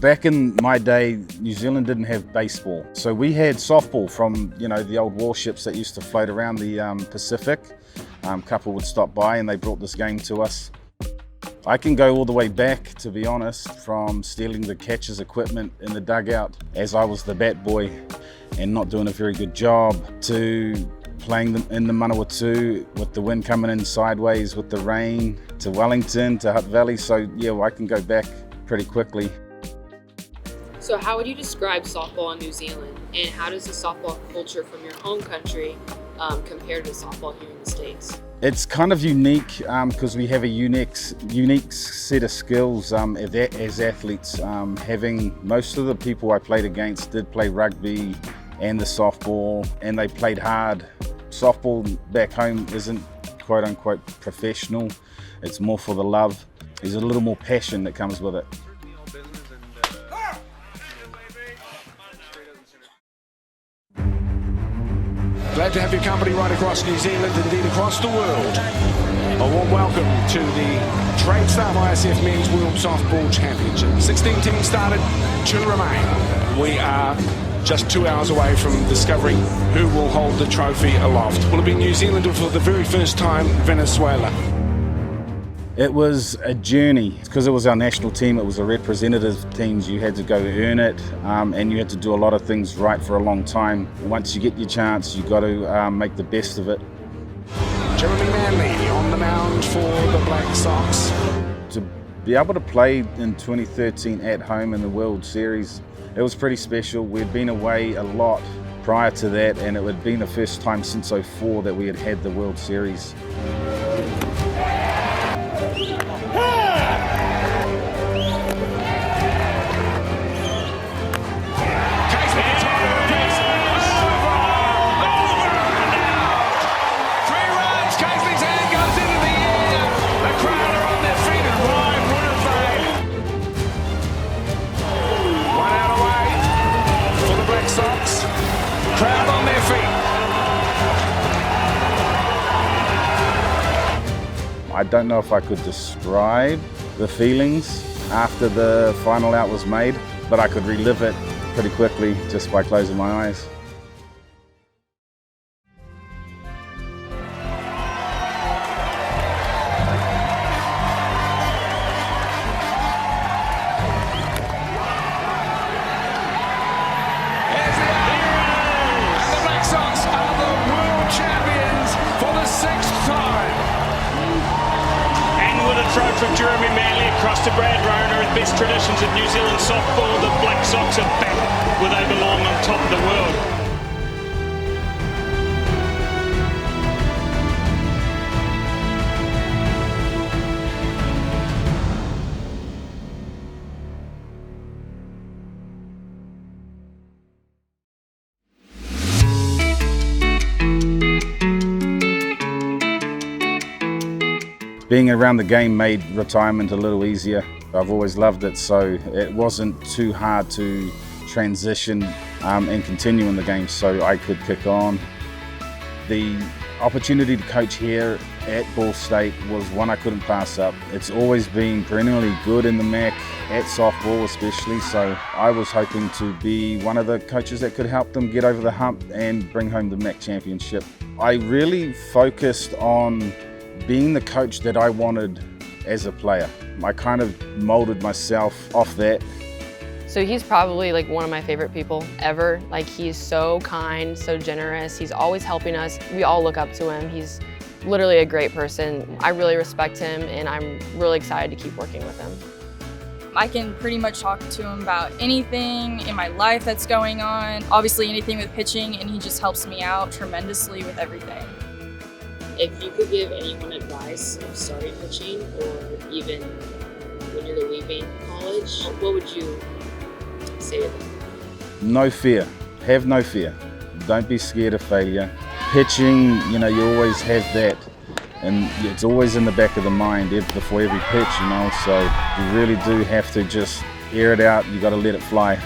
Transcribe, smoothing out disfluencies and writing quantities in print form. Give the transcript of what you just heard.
back in my day, New Zealand didn't have baseball. So we had softball from, the old warships that used to float around the Pacific. A couple would stop by and they brought this game to us. I can go all the way back, to be honest, from stealing the catcher's equipment in the dugout as I was the bat boy and not doing a very good job, to playing in the Manawatu with the wind coming in sideways with the rain, to Wellington, to Hutt Valley. So yeah, I can go back pretty quickly. So how would you describe softball in New Zealand, and how does the softball culture from your home country compare to softball here in the States? It's kind of unique because we have a unique set of skills as athletes. Having most of the people I played against did play rugby and the softball, and they played hard. Softball back home isn't quote unquote professional. It's more for the love. There's a little more passion that comes with it. Glad to have your company right across New Zealand, indeed across the world. A warm welcome to the Trade Staff ISF Men's World Softball Championship. 16 teams started, 2 remain. We are just 2 hours away from discovering who will hold the trophy aloft. Will it be New Zealand or for the very first time, Venezuela? It was a journey. Because it was our national team, it was a representative team. You had to go earn it, and you had to do a lot of things right for a long time. Once you get your chance, you got to make the best of it. Jeremy Manley on the mound for the Black Sox. To be able to play in 2013 at home in the World Series, it was pretty special. We'd been away a lot prior to that, and it had been the first time since '04 that we had had the World Series. Crowd on their feet. I don't know if I could describe the feelings after the final out was made, but I could relive it pretty quickly just by closing my eyes. From Jeremy Manley across to Brad Rona and best traditions of New Zealand softball. The Black Sox are back where they belong, on top of the world. Being around the game made retirement a little easier. I've always loved it, so it wasn't too hard to transition and continue in the game, so I could kick on. The opportunity to coach here at Ball State was one I couldn't pass up. It's always been perennially good in the MAC, at softball especially, so I was hoping to be one of the coaches that could help them get over the hump and bring home the MAC championship. I really focused on being the coach that I wanted as a player. I kind of molded myself off that. So he's probably like one of my favorite people ever. Like, he's so kind, so generous. He's always helping us. We all look up to him. He's literally a great person. I really respect him, and I'm really excited to keep working with him. I can pretty much talk to him about anything in my life that's going on. Obviously anything with pitching, and he just helps me out tremendously with everything. If you could give anyone advice of starting pitching, or even when you're leaving college, what would you say to them? No fear. Have no fear. Don't be scared of failure. Pitching, you always have that, and it's always in the back of the mind before every pitch, so you really do have to just air it out. You got to let it fly.